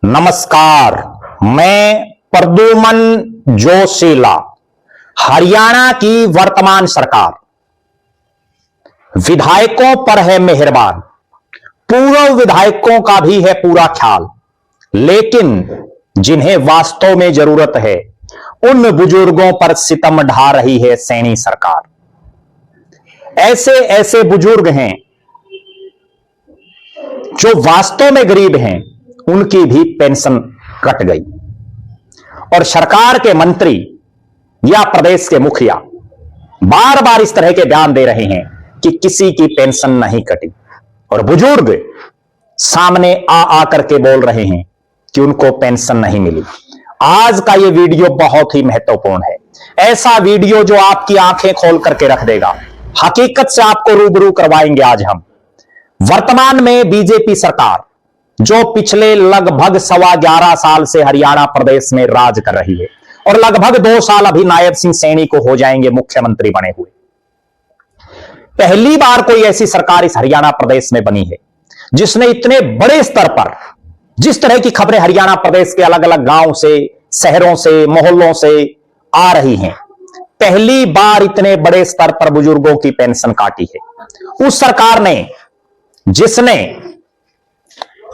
नमस्कार, मैं प्रद्युमन जोशीला। हरियाणा की वर्तमान सरकार विधायकों पर है मेहरबान, पूर्व विधायकों का भी है पूरा ख्याल, लेकिन जिन्हें वास्तव में जरूरत है उन बुजुर्गों पर सितम ढा रही है सैनी सरकार। ऐसे ऐसे बुजुर्ग हैं जो वास्तव में गरीब हैं, उनकी भी पेंशन कट गई और सरकार के मंत्री या प्रदेश के मुखिया बार बार इस तरह के बयान दे रहे हैं कि किसी की पेंशन नहीं कटी, और बुजुर्ग सामने आ करके बोल रहे हैं कि उनको पेंशन नहीं मिली। आज का यह वीडियो बहुत ही महत्वपूर्ण है, ऐसा वीडियो जो आपकी आंखें खोल करके रख देगा। हकीकत से आपको रूबरू करवाएंगे आज हम। वर्तमान में बीजेपी सरकार जो पिछले लगभग 11.25 साल से हरियाणा प्रदेश में राज कर रही है, और लगभग 2 साल अभी नायब सिंह सैनी को हो जाएंगे मुख्यमंत्री बने हुए। पहली बार कोई ऐसी सरकार इस हरियाणा प्रदेश में बनी है जिसने इतने बड़े स्तर पर, जिस तरह की खबरें हरियाणा प्रदेश के अलग अलग गांव से, शहरों से, मोहल्लों से आ रही हैं, पहली बार इतने बड़े स्तर पर बुजुर्गों की पेंशन काटी है उस सरकार ने, जिसने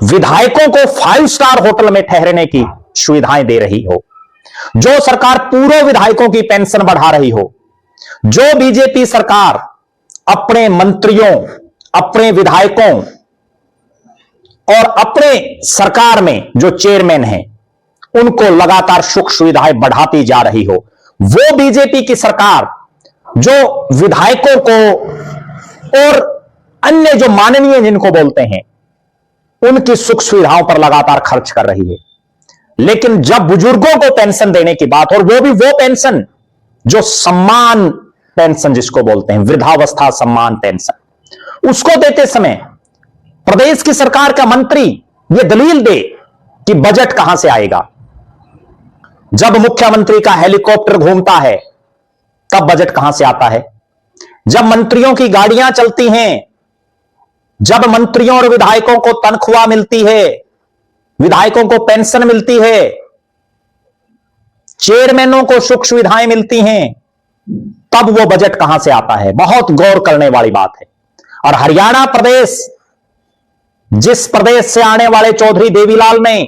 विधायकों को 5 स्टार होटल में ठहरने की सुविधाएं दे रही हो, जो सरकार पूर्व विधायकों की पेंशन बढ़ा रही हो, जो बीजेपी सरकार अपने मंत्रियों, अपने विधायकों और अपने सरकार में जो चेयरमैन हैं उनको लगातार सुख सुविधाएं बढ़ाती जा रही हो, वो बीजेपी की सरकार जो विधायकों को और अन्य जो माननीय जिनको बोलते हैं उनकी सुख सुविधाओं पर लगातार खर्च कर रही है। लेकिन जब बुजुर्गों को पेंशन देने की बात, और वो भी वो पेंशन जो सम्मान पेंशन जिसको बोलते हैं, वृद्धावस्था सम्मान पेंशन, उसको देते समय प्रदेश की सरकार का मंत्री ये दलील दे कि बजट कहां से आएगा। जब मुख्यमंत्री का हेलीकॉप्टर घूमता है तब बजट कहां से आता है? जब मंत्रियों की गाड़ियां चलती हैं, जब मंत्रियों और विधायकों को तनख्वाह मिलती है, विधायकों को पेंशन मिलती है, चेयरमैनों को सुख सुविधाएं मिलती हैं, तब वो बजट कहां से आता है? बहुत गौर करने वाली बात है। और हरियाणा प्रदेश, जिस प्रदेश से आने वाले चौधरी देवीलाल ने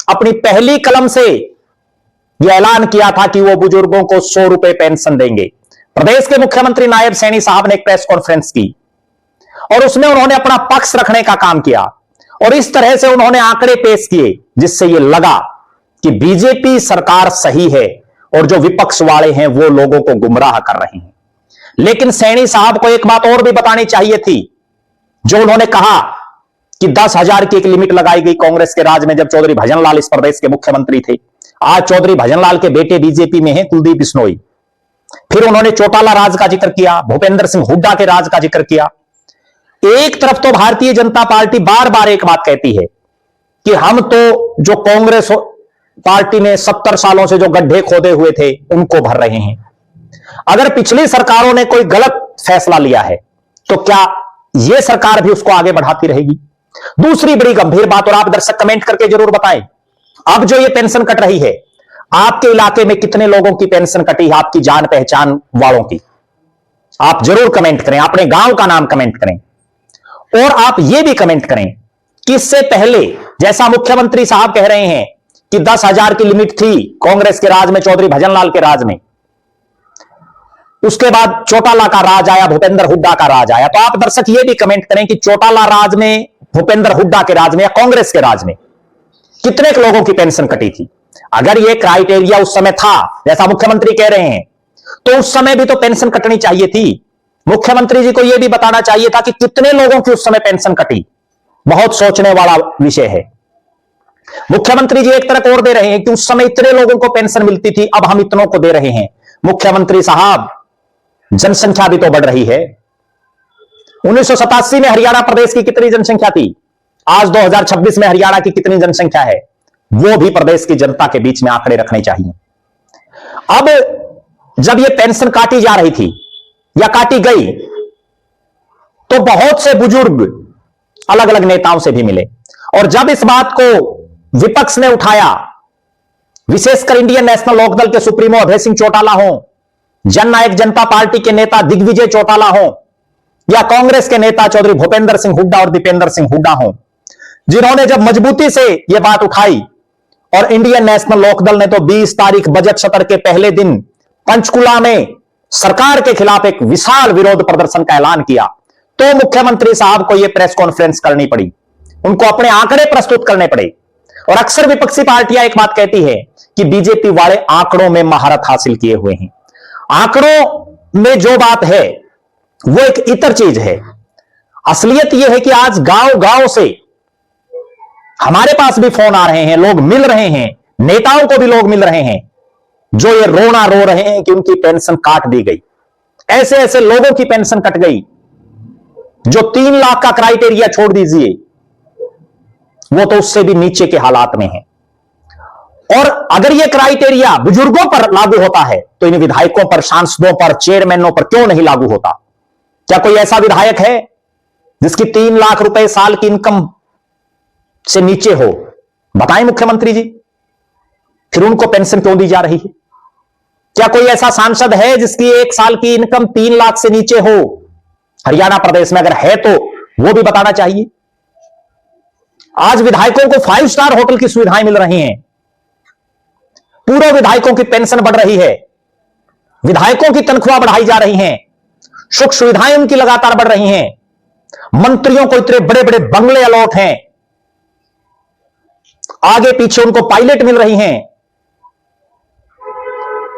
अपनी पहली कलम से यह ऐलान किया था कि वो बुजुर्गों को 100 रुपए पेंशन देंगे, प्रदेश के मुख्यमंत्री नायब सैनी साहब ने एक प्रेस कॉन्फ्रेंस की और उसमें उन्होंने अपना पक्ष रखने का काम किया, और इस तरह से उन्होंने आंकड़े पेश किए जिससे यह लगा कि बीजेपी सरकार सही है और जो विपक्ष वाले हैं वो लोगों को गुमराह कर रहे हैं। लेकिन सैनी साहब को एक बात और भी बतानी चाहिए थी, जो उन्होंने कहा कि 10,000 की एक लिमिट लगाई गई कांग्रेस के राज में जब चौधरी भजनलाल इस प्रदेश के मुख्यमंत्री थे। आज चौधरी भजनलाल के बेटे बीजेपी में हैं, कुलदीप बिश्नोई। फिर उन्होंने चौटाला राज का जिक्र किया, भूपेंद्र सिंह हुड्डा के राज का जिक्र किया। एक तरफ तो भारतीय जनता पार्टी बार बार एक बात कहती है कि हम तो जो कांग्रेस पार्टी ने 70 सालों से जो गड्ढे खोदे हुए थे उनको भर रहे हैं। अगर पिछली सरकारों ने कोई गलत फैसला लिया है तो क्या यह सरकार भी उसको आगे बढ़ाती रहेगी? दूसरी बड़ी गंभीर बात, और आप दर्शक कमेंट करके जरूर बताएं, अब जो ये पेंशन कट रही है, आपके इलाके में कितने लोगों की पेंशन कटी है, आपकी जान पहचान वालों की? आप जरूर कमेंट करें, अपने गांव का नाम कमेंट करें, और आप यह भी कमेंट करें कि इससे पहले जैसा मुख्यमंत्री साहब कह रहे हैं कि 10,000 की लिमिट थी कांग्रेस के राज में, चौधरी भजनलाल के राज में, उसके बाद चौटाला का राज आया, भूपेंद्र हुड्डा का राज आया, तो आप दर्शक यह भी कमेंट करें कि चौटाला राज में, भूपेंद्र हुड्डा के राज में या कांग्रेस के राज में कितने लोगों की पेंशन कटी थी? अगर यह क्राइटेरिया उस समय था जैसा मुख्यमंत्री कह रहे हैं, तो उस समय भी तो पेंशन कटनी चाहिए थी। मुख्यमंत्री जी को यह भी बताना चाहिए था कि कितने लोगों की उस समय पेंशन कटी। बहुत सोचने वाला विषय है। मुख्यमंत्री जी एक तरफ और दे रहे हैं कि उस समय इतने लोगों को पेंशन मिलती थी, अब हम इतनों को दे रहे हैं। मुख्यमंत्री साहब, जनसंख्या भी तो बढ़ रही है। 1987 में हरियाणा प्रदेश की कितनी जनसंख्या थी? आज 2026 में हरियाणा की कितनी जनसंख्या है? वो भी प्रदेश की जनता के बीच में आंकड़े रखने चाहिए। अब जब यह पेंशन काटी जा रही थी या काटी गई, तो बहुत से बुजुर्ग अलग अलग नेताओं से भी मिले, और जब इस बात को विपक्ष ने उठाया, विशेषकर इंडियन नेशनल लोकदल के सुप्रीमो अभय सिंह चौटाला हो, जननायक जनता पार्टी के नेता दिग्विजय चौटाला हो, या कांग्रेस के नेता चौधरी भूपेंद्र सिंह हुड्डा और दीपेंद्र सिंह हुड्डा हो, जिन्होंने जब मजबूती से यह बात उठाई, और इंडियन नेशनल लोकदल ने तो 20 तारीख बजट सत्र के पहले दिन पंचकुला में सरकार के खिलाफ एक विशाल विरोध प्रदर्शन का ऐलान किया, तो मुख्यमंत्री साहब को यह प्रेस कॉन्फ्रेंस करनी पड़ी, उनको अपने आंकड़े प्रस्तुत करने पड़े। और अक्सर विपक्षी पार्टियां एक बात कहती है कि बीजेपी वाले आंकड़ों में महारत हासिल किए हुए हैं। आंकड़ों में जो बात है वो एक इतर चीज है। असलियत यह है कि आज गांव गांव से हमारे पास भी फोन आ रहे हैं, लोग मिल रहे हैं, नेताओं को भी लोग मिल रहे हैं, जो ये रोना रो रहे हैं कि उनकी पेंशन काट दी गई। ऐसे ऐसे लोगों की पेंशन कट गई जो 3 लाख का क्राइटेरिया छोड़ दीजिए, वो तो उससे भी नीचे के हालात में है। और अगर यह क्राइटेरिया बुजुर्गों पर लागू होता है तो इन विधायकों पर, सांसदों पर, चेयरमैनों पर क्यों नहीं लागू होता? क्या कोई ऐसा विधायक है जिसकी 3 लाख रुपए साल की इनकम से नीचे हो? बताएं मुख्यमंत्री जी, फिर उनको पेंशन क्यों दी जा रही है? क्या कोई ऐसा सांसद है जिसकी 1 साल की इनकम 3 लाख से नीचे हो हरियाणा प्रदेश में? अगर है तो वो भी बताना चाहिए। आज विधायकों को 5 स्टार होटल की सुविधाएं मिल रही हैं, पूर्व विधायकों की पेंशन बढ़ रही है, विधायकों की तनख्वाह बढ़ाई जा रही हैं, सुख सुविधाएं उनकी लगातार बढ़ रही हैं, मंत्रियों को इतने बड़े बड़े बंगले अलॉट हैं, आगे पीछे उनको पायलट मिल रही हैं,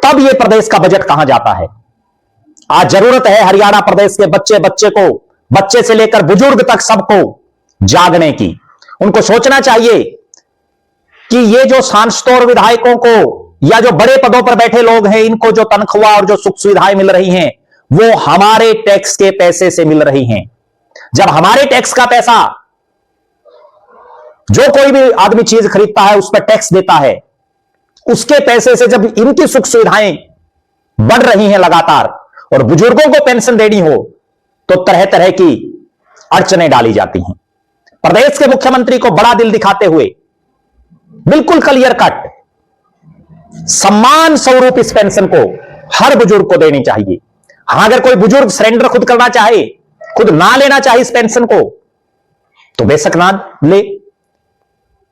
तब यह प्रदेश का बजट कहां जाता है? आज जरूरत है हरियाणा प्रदेश के बच्चे बच्चे को, बच्चे से लेकर बुजुर्ग तक सबको जागने की। उनको सोचना चाहिए कि ये जो सांसदों और विधायकों को या जो बड़े पदों पर बैठे लोग हैं, इनको जो तनख्वाह और जो सुख सुविधाएं मिल रही हैं वो हमारे टैक्स के पैसे से मिल रही हैं। जब हमारे टैक्स का पैसा, जो कोई भी आदमी चीज खरीदता है उस पर टैक्स देता है, उसके पैसे से जब इनकी सुख सुविधाएं बढ़ रही हैं लगातार और बुजुर्गों को पेंशन देनी हो तो तरह तरह की अड़चनें डाली जाती हैं। प्रदेश के मुख्यमंत्री को बड़ा दिल दिखाते हुए बिल्कुल क्लियर कट सम्मान स्वरूप इस पेंशन को हर बुजुर्ग को देनी चाहिए। हां, अगर कोई बुजुर्ग सरेंडर खुद करना चाहे, खुद ना लेना चाहे इस पेंशन को, तो बेशक ना ले,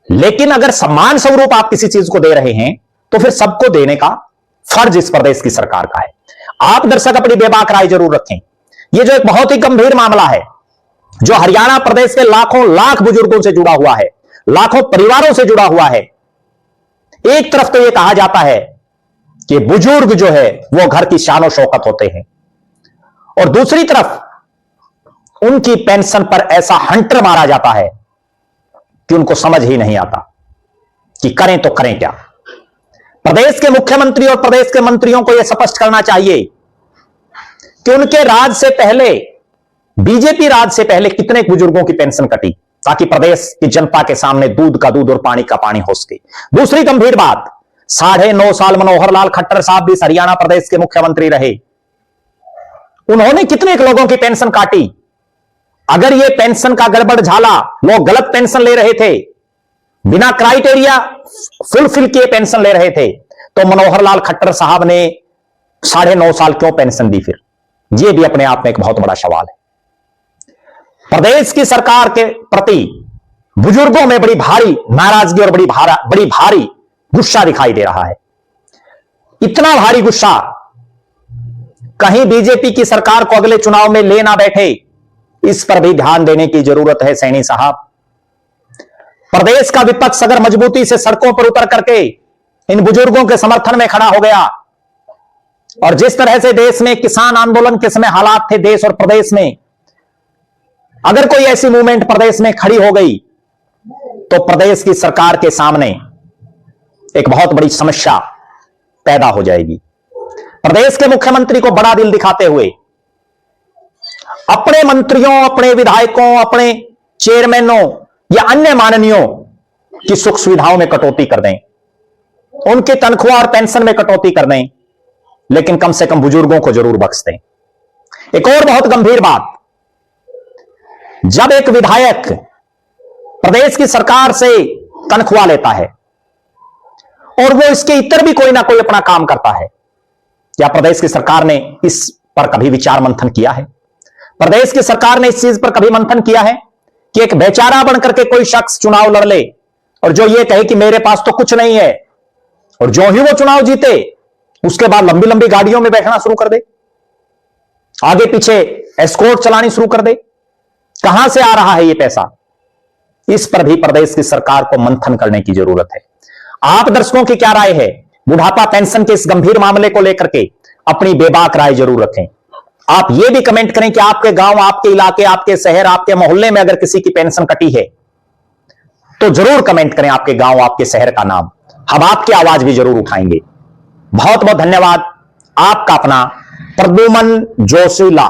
लेकिन अगर सम्मान स्वरूप आप किसी चीज को दे रहे हैं तो फिर सबको देने का फर्ज इस प्रदेश की सरकार का है। आप दर्शक अपनी बेबाक राय जरूर रखें। यह जो एक बहुत ही गंभीर मामला है, जो हरियाणा प्रदेश के लाखों लाख बुजुर्गों से जुड़ा हुआ है, लाखों परिवारों से जुड़ा हुआ है। एक तरफ तो यह कहा जाता है कि बुजुर्ग जो है वो घर की शान और शौकत होते हैं, और दूसरी तरफ उनकी पेंशन पर ऐसा हंटर मारा जाता है कि उनको समझ ही नहीं आता कि करें तो करें क्या। प्रदेश के मुख्यमंत्री और प्रदेश के मंत्रियों को यह स्पष्ट करना चाहिए कि उनके राज से पहले, बीजेपी राज से पहले कितने बुजुर्गों की पेंशन कटी, ताकि प्रदेश की जनता के सामने दूध का दूध और पानी का पानी हो सके। दूसरी गंभीर बात, 9.5 साल मनोहर लाल खट्टर साहब भी हरियाणा प्रदेश के मुख्यमंत्री रहे, उन्होंने कितने लोगों की पेंशन काटी? अगर यह पेंशन का गड़बड़ झाला, लोग गलत पेंशन ले रहे थे, बिना क्राइटेरिया फुलफिल किए पेंशन ले रहे थे, तो मनोहर लाल खट्टर साहब ने 9.5 साल क्यों पेंशन दी? फिर यह भी अपने आप में एक बहुत बड़ा सवाल है। प्रदेश की सरकार के प्रति बुजुर्गों में बड़ी भारी नाराजगी और बड़ी भारी गुस्सा दिखाई दे रहा है। इतना भारी गुस्सा कहीं बीजेपी की सरकार को अगले चुनाव में ले ना बैठे, इस पर भी ध्यान देने की जरूरत है सैनी साहब। प्रदेश का विपक्ष अगर मजबूती से सड़कों पर उतर करके इन बुजुर्गों के समर्थन में खड़ा हो गया, और जिस तरह से देश में किसान आंदोलन के समय हालात थे देश और प्रदेश में, अगर कोई ऐसी मूवमेंट प्रदेश में खड़ी हो गई तो प्रदेश की सरकार के सामने एक बहुत बड़ी समस्या पैदा हो जाएगी। प्रदेश के मुख्यमंत्री को बड़ा दिल दिखाते हुए अपने मंत्रियों, अपने विधायकों, अपने चेयरमैनों या अन्य माननीयों की सुख सुविधाओं में कटौती कर दें, उनके तनख्वाह और पेंशन में कटौती कर दें, लेकिन कम से कम बुजुर्गों को जरूर बख्श दें। एक और बहुत गंभीर बात, जब एक विधायक प्रदेश की सरकार से तनख्वाह लेता है और वो इसके इतर भी कोई ना कोई अपना काम करता है। क्या प्रदेश की सरकार ने इस पर कभी विचार मंथन किया है? प्रदेश की सरकार ने इस चीज पर कभी मंथन किया है कि एक बेचारा बनकर के कोई शख्स चुनाव लड़ ले और जो ये कहे कि मेरे पास तो कुछ नहीं है, और जो ही वो चुनाव जीते उसके बाद लंबी लंबी गाड़ियों में बैठना शुरू कर दे, आगे पीछे एस्कॉर्ट चलानी शुरू कर दे? कहां से आ रहा है ये पैसा? इस पर भी प्रदेश की सरकार को मंथन करने की जरूरत है। आप दर्शकों की क्या राय है? बुढ़ापा पेंशन के इस गंभीर मामले को लेकर के अपनी बेबाक राय जरूर रखें। आप ये भी कमेंट करें कि आपके गांव, आपके इलाके, आपके शहर, आपके मोहल्ले में अगर किसी की पेंशन कटी है तो जरूर कमेंट करें आपके गांव, आपके शहर का नाम। हम आपकी आवाज भी जरूर उठाएंगे। बहुत बहुत धन्यवाद। आपका अपना प्रद्युमन जोशीला।